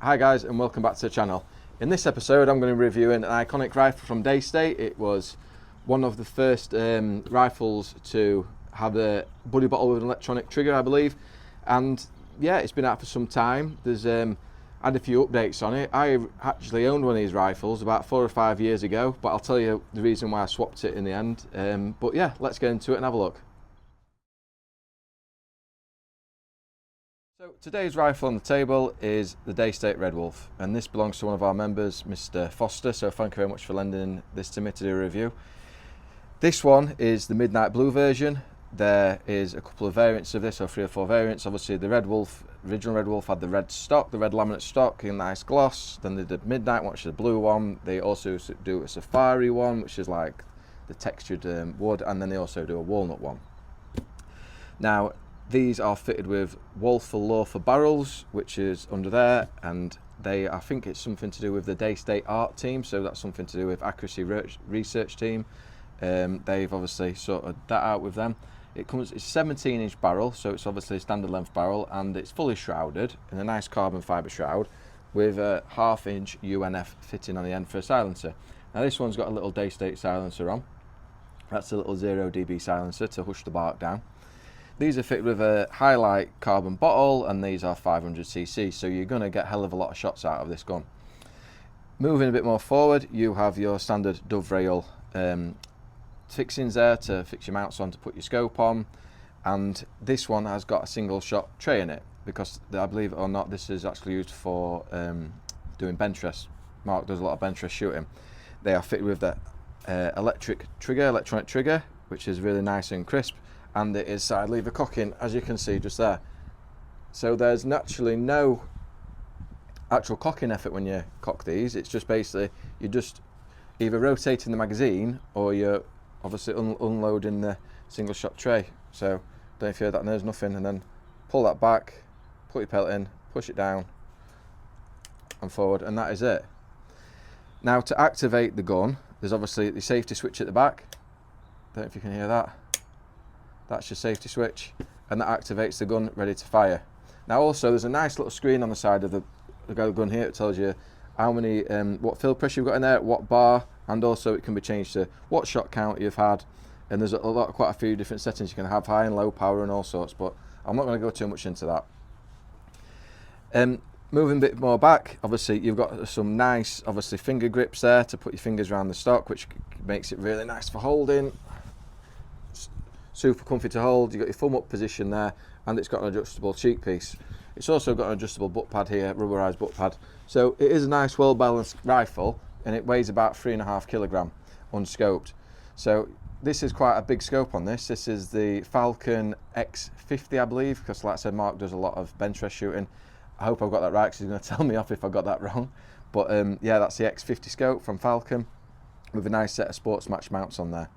Hi guys, and welcome back to the channel. In this episode I'm going to be reviewing an iconic rifle from Daystate. It was one of the first rifles to have a buddy bottle with an electronic trigger, I believe, and yeah, it's been out for some time. There's had a few updates on it. I actually owned one of these rifles about 4 or 5 years ago, but I'll tell you the reason why I swapped it in the end. But yeah, let's get into it and have a look. So today's rifle on the table is the Daystate Red Wolf, and this belongs to one of our members, Mr. Foster, so thank you very much for lending this to me to do a review. This one is the Midnight Blue version. There is a couple of variants of this, or 3 or 4 variants. Obviously the Red Wolf, original Red Wolf, had the red stock, the red laminate stock in nice gloss. Then they did Midnight one, which is the blue one. They also do a safari one, which is like the textured wood, and then they also do a walnut one. Now these are fitted with Wolf Loafer barrels, which is under there, and I think it's something to do with the Daystate art team, so that's something to do with accuracy research team. They've obviously sorted that out with them. It's 17-inch barrel, so it's obviously a standard length barrel, and it's fully shrouded in a nice carbon fibre shroud with a 1/2-inch UNF fitting on the end for a silencer. Now this one's got a little Daystate silencer on. That's a little 0 dB silencer to hush the bark down. These are fitted with a highlight carbon bottle, and these are 500cc, so you're going to get a hell of a lot of shots out of this gun. Moving a bit more forward, you have your standard doverail fixings there to fix your mounts on, to put your scope on, and this one has got a single shot tray in it, because I believe it or not, this is actually used for doing bench rest. Mark does a lot of bench rest shooting. They are fitted with the electronic trigger, which is really nice and crisp, and it is side lever cocking, as you can see just there. So there's naturally no actual cocking effort when you cock these. It's just basically you're just either rotating the magazine, or you're obviously unloading the single shot tray. So don't know if you heard that, and there's nothing, and then pull that back, put your pellet in, push it down and forward, and that is it. Now to activate the gun, there's obviously the safety switch at the back. Don't know if you can hear that. That's your safety switch, and that activates the gun ready to fire. Now also there's a nice little screen on the side of the gun here. It tells you how many, what fill pressure you've got in there, what bar, and also it can be changed to what shot count you've had. And there's quite a few different settings you can have, high and low power and all sorts, but I'm not going to go too much into that. Moving a bit more back, obviously you've got some nice, obviously finger grips there to put your fingers around the stock, which makes it really nice for holding. Super comfy to hold. You've got your thumb up position there, and it's got an adjustable cheek piece. It's also got an adjustable butt pad here, rubberized butt pad. So it is a nice, well balanced rifle, and it weighs about 3.5 kilograms unscoped. So this is quite a big scope on this. This is the Falcon X50, I believe, because like I said, Mark does a lot of bench rest shooting. I hope I've got that right, because he's going to tell me off if I got that wrong. But yeah, that's the X50 scope from Falcon, with a nice set of sports match mounts on there.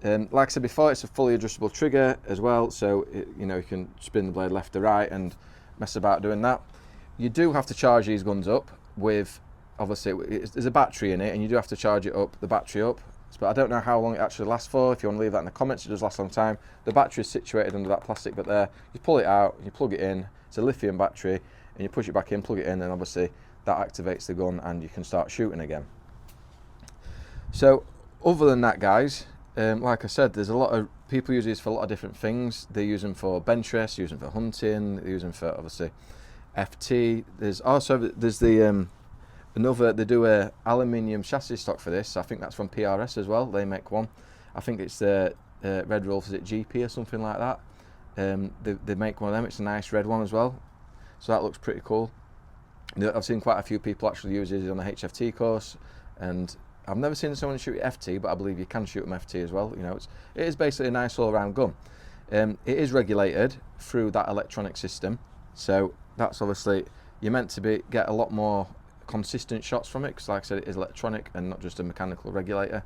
Like I said before, it's a fully adjustable trigger as well, so you know, you can spin the blade left to right and mess about doing that. You do have to charge these guns up with, obviously there's a battery in it, and you do have to charge it up, the battery up, but I don't know how long it actually lasts for. If you want to leave that in the comments, it does last a long time. The battery is situated under that plastic bit there. You pull it out, you plug it in, it's a lithium battery, and you push it back in, plug it in, and obviously that activates the gun and you can start shooting again. So other than that, guys, like I said, there's a lot of people use these for a lot of different things. They use them for bench rest, use them for hunting, they use them for obviously FT. There's also the they do a aluminium chassis stock for this. I think that's from PRS as well. They make one. I think it's the Red Wolf, is it GP or something like that? They make one of them. It's a nice red one as well, so that looks pretty cool. I've seen quite a few people actually use these on the HFT course, and I've never seen someone shoot FT, but I believe you can shoot them FT as well. You know, it is basically a nice all-round gun. It is regulated through that electronic system, so that's obviously, you're meant to get a lot more consistent shots from it, because like I said, it is electronic and not just a mechanical regulator.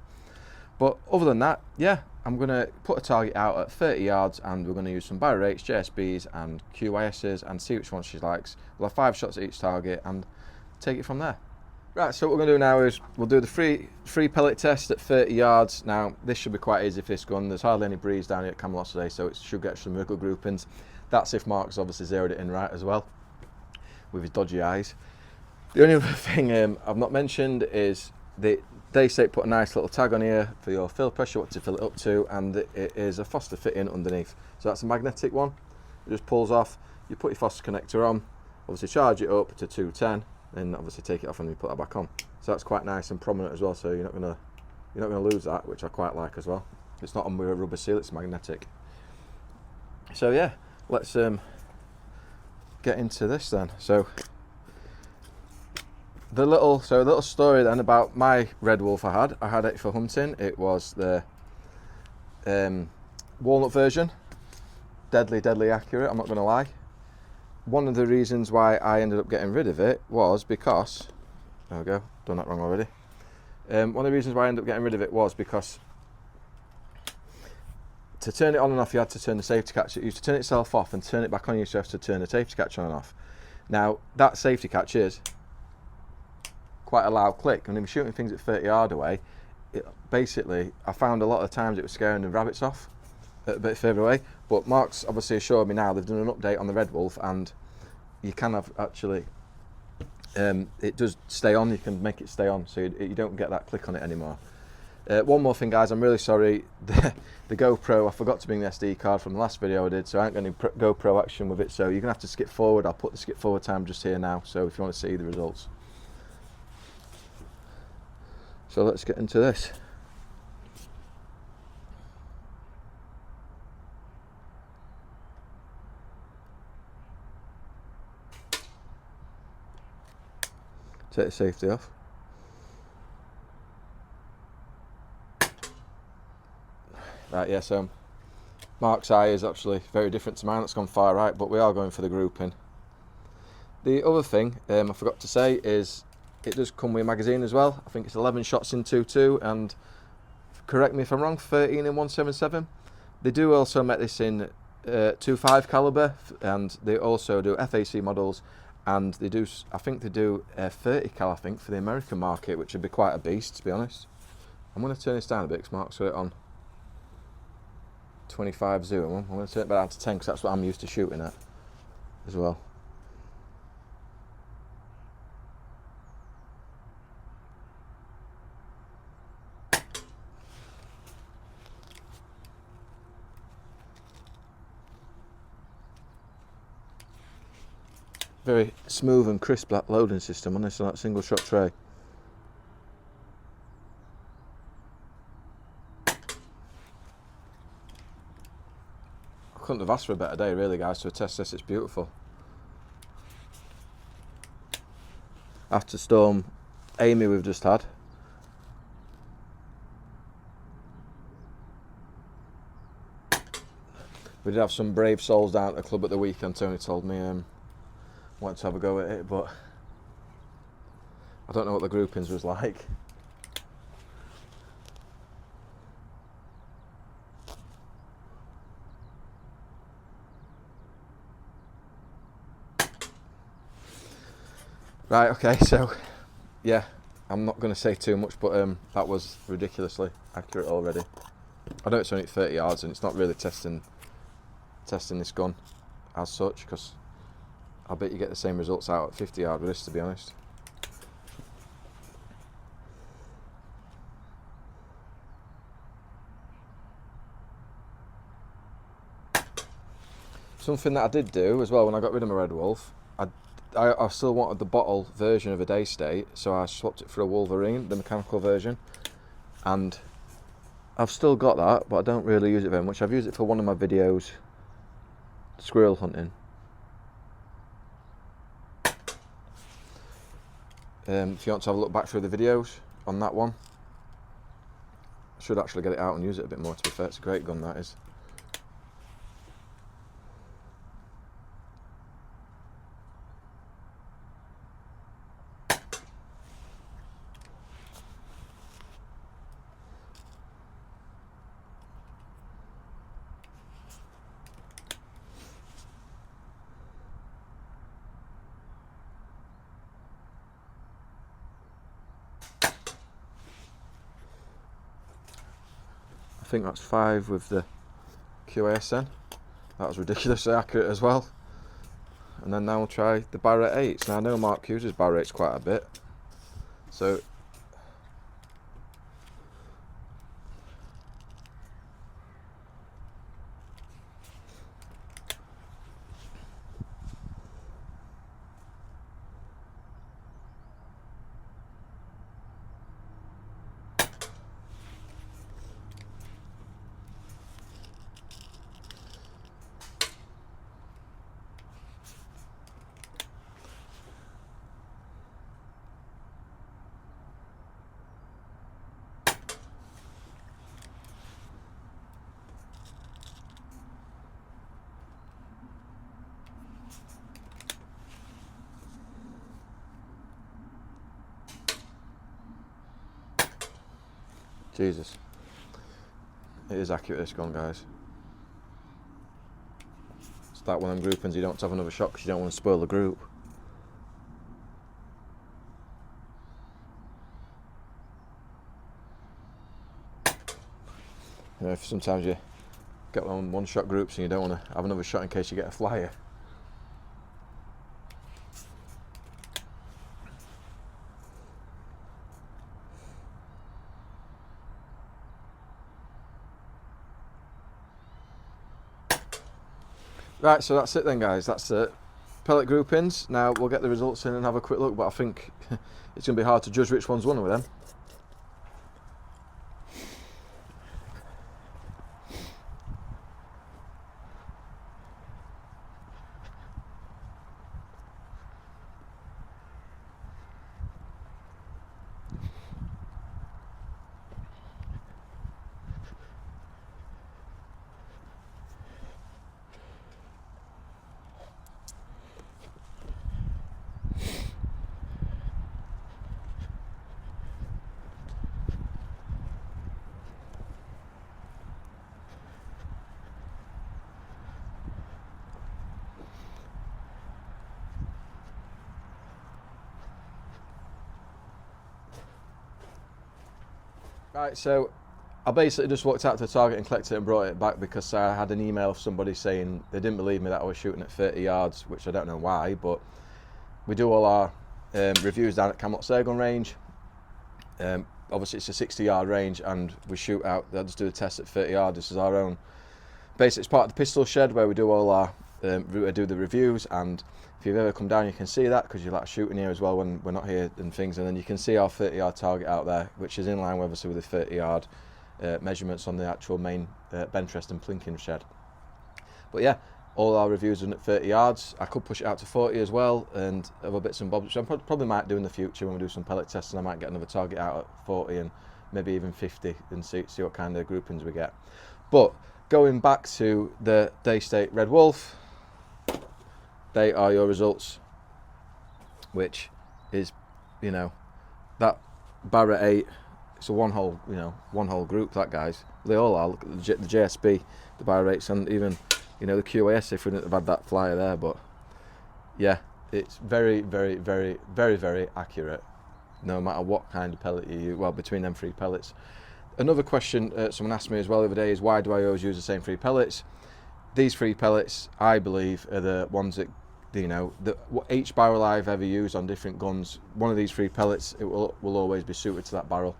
But other than that, yeah, I'm going to put a target out at 30 yards, and we're going to use some Barra 8s, JSBs and QYSs, and see which one she likes. We'll have 5 shots at each target and take it from there. Right, so what we're going to do now is we'll do the free pellet test at 30 yards. Now, this should be quite easy for this gun. There's hardly any breeze down here at Camelots today, so it should get some real good groupings. That's if Mark's obviously zeroed it in right as well, with his dodgy eyes. The only other thing I've not mentioned is the Daystate put a nice little tag on here for your fill pressure, what to fill it up to, and it is a Foster fitting underneath. So that's a magnetic one. It just pulls off. You put your Foster connector on, obviously charge it up to 210, then obviously take it off and you put that back on. So that's quite nice and prominent as well. So you're not gonna lose that, which I quite like as well. It's not on with a rubber seal; it's magnetic. So yeah, let's get into this then. So the little story then about my Red Wolf I had it for hunting. It was the walnut version. Deadly accurate, I'm not going to lie. One of the reasons why I ended up getting rid of it was because, there we go, done that wrong already. One of the reasons why I ended up getting rid of it was because to turn it on and off you had to turn the safety catch. You used to turn itself off and turn it back on yourself to turn the safety catch on and off. Now that safety catch is quite a loud click. When I'm shooting things at 30 yards away, basically I found a lot of times it was scaring the rabbits off a bit further away. But Mark's obviously assured me now they've done an update on the Red Wolf and you can have actually it does stay on. You can make it stay on, so you don't get that click on it anymore. One more thing, guys, I'm really sorry. The GoPro, I forgot to bring the SD card from the last video I did, so I ain't got any GoPro action with it, so you're gonna have to skip forward. I'll put the skip forward time just here now, so if you want to see the results. So let's get into this. Take the safety off. Right, yeah, so Mark's eye is actually very different to mine. That's gone far right, but we are going for the grouping. The other thing I forgot to say is it does come with a magazine as well. I think it's 11 shots in 2.2 and, correct me if I'm wrong, 13 in 177. They do also make this in 2.5 caliber, and they also do FAC models, and they do, I think they do 30 cal, I think, for the American market, which would be quite a beast, to be honest. I'm going to turn this down a bit because Mark's got it on 25 zoom. I'm going to turn it back down to 10 because that's what I'm used to shooting at as well. Very smooth and crisp that loading system on this, on that single shot tray. I couldn't have asked for a better day really, guys, to test this. It's beautiful. After Storm Amy we've just had, we did have some brave souls down at the club at the weekend. Tony told me wanted to have a go at it, but I don't know what the groupings was like. Right, okay, so yeah, I'm not going to say too much, but that was ridiculously accurate already. I know it's only 30 yards and it's not really testing this gun as such, because I bet you get the same results out at 50 yards with this, to be honest. Something that I did do as well when I got rid of my Red Wolf, I still wanted the bottle version of a Daystate, so I swapped it for a Wolverine, the mechanical version, and I've still got that, but I don't really use it very much. I've used it for one of my videos, squirrel hunting. If you want to have a look back through the videos on that one, I should actually get it out and use it a bit more, to be fair. It's a great gun, that is. I think that's 5 with the QASN. That was ridiculously accurate as well. And then now we'll try the Barra 8s. Now I know Mark uses Barra 8s quite a bit, so Jesus, it is accurate, this gun, guys. It's that one of them groupings you don't have another shot because you don't want to spoil the group. You know, if sometimes you get one shot groups and you don't want to have another shot in case you get a flyer. Right, so that's it then, guys. That's the pellet groupings. Now we'll get the results in and have a quick look, but I think it's going to be hard to judge which one's won with them. Right, so I basically just walked out to the target and collected it and brought it back because I had an email of somebody saying they didn't believe me that I was shooting at 30 yards, which I don't know why, but we do all our reviews down at Camelot's Airgun range. Obviously it's a 60-yard range and we shoot out, they'll just do the test at 30 yards. This is our own, basically it's part of the pistol shed where we do all our, do the reviews, and if you've ever come down you can see that because you like shooting here as well when we're not here and things, and then you can see our 30-yard target out there, which is in line obviously with the 30-yard measurements on the actual main bench rest and plinking shed. But yeah, all our reviews are at 30 yards. I could push it out to 40 as well and other bits and bobs, which I probably might do in the future when we do some pellet tests, and I might get another target out at 40 and maybe even 50 and see what kind of groupings we get. But going back to the Daystate Red Wolf, they are your results, which is, you know, that Barra 8, it's a one whole group, that, guys. They all are. Look at the JSB, the Barra 8s, and even, you know, the QAS if we didn't have had that flyer there. But yeah, it's very, very, very, very, very accurate, no matter what kind of pellet you use. Well, between them 3 pellets. Another question someone asked me as well the other day is, why do I always use the same 3 pellets? These 3 pellets, I believe, are the ones that, you know, each barrel I've ever used on different guns, one of these 3 pellets, it will always be suited to that barrel.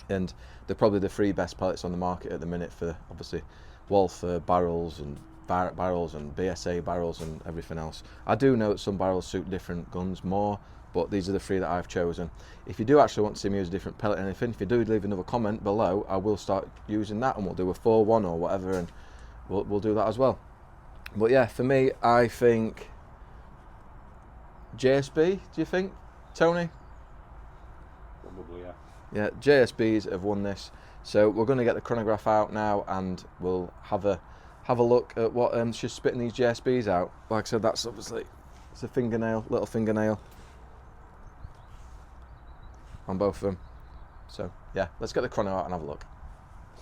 And they're probably the 3 best pellets on the market at the minute for, obviously, Wolf barrels and barrels and BSA barrels and everything else. I do know that some barrels suit different guns more, but these are the 3 that I've chosen. If you do actually want to see me use a different pellet or anything, if you do leave another comment below, I will start using that and we'll do a 4-1 or whatever, and we'll do that as well. But yeah, for me, I think JSB, do you think, Tony? Probably, yeah. Yeah, JSBs have won this. So we're going to get the chronograph out now and we'll have a look at what she's spitting these JSBs out. Like I said, that's obviously, it's a fingernail, little fingernail on both of them. So yeah, let's get the chrono out and have a look.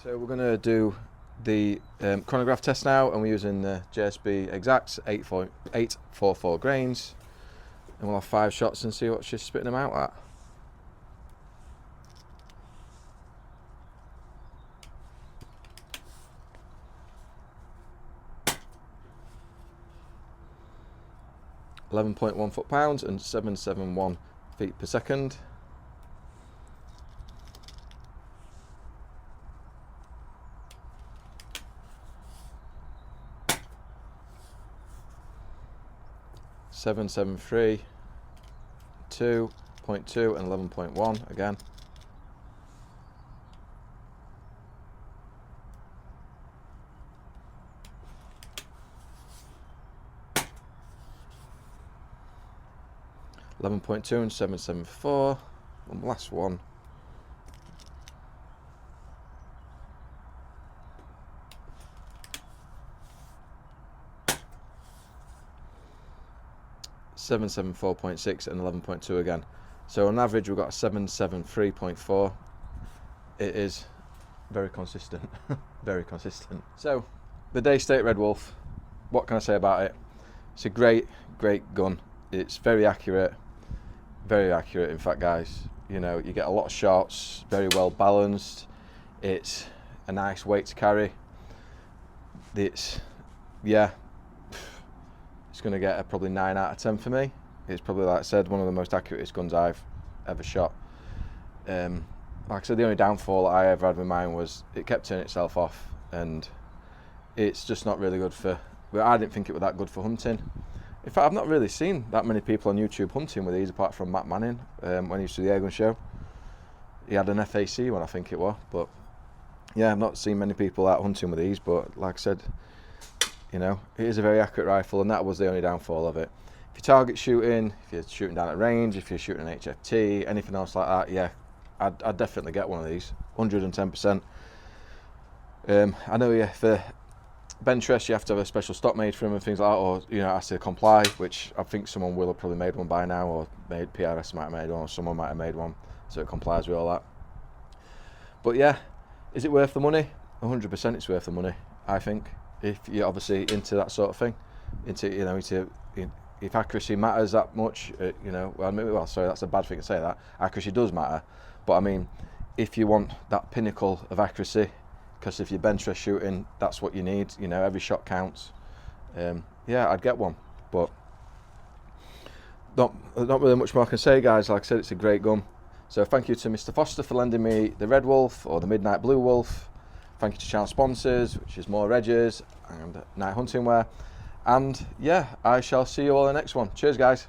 So we're going to do the chronograph test now, and we're using the JSB Exacts 844 grains, and we'll have 5 shots and see what she's spitting them out at. 11.1 foot-pounds and 771 feet per second. Seven, 7.3, 2.2 and 11.1 again. And 7.74, and last one. .6 and 11.2 again. So on average we've got a 773.4. It is very consistent. Very consistent. So the Daystate Red Wolf, what can I say about it? It's a great gun. It's very accurate in fact, guys. You know, you get a lot of shots, very well balanced. It's a nice weight to carry. It's going to get a probably 9 out of 10 for me. It's probably, like I said, one of the most accurate guns I've ever shot. Like I said, the only downfall I ever had with mine was it kept turning itself off, and it's just not really good for, well, I didn't think it was that good for hunting. In fact, I've not really seen that many people on YouTube hunting with these apart from Matt Manning when he used to do the Airgun show. He had an FAC one, I think it was, but yeah, I've not seen many people out hunting with these. But like I said, you know, it is a very accurate rifle, and that was the only downfall of it. If you're target shooting, if you're shooting down at range, if you're shooting an HFT, anything else like that, yeah, I'd definitely get one of these, 110%. I know, yeah, for bench rest you have to have a special stock made for them and things like that, or you know, has to comply, which I think someone will have probably made one by now, or PRS might have made one, or someone might have made one, so it complies with all that. But yeah, is it worth the money? 100% it's worth the money, I think. If you're obviously into that sort of thing, if accuracy matters that much, you know, well, sorry, that's a bad thing to say, that accuracy does matter, but I mean, if you want that pinnacle of accuracy, because if you're bench rest shooting, that's what you need, you know, every shot counts. Yeah, I'd get one, but not really much more I can say, guys. Like I said, it's a great gun. So thank you to Mr. Foster for lending me the Red Wolf, or the Midnight Blue Wolf. Thank you to channel sponsors, which is More Edges and Night Hunting Wear. And yeah, I shall see you all in the next one. Cheers, guys.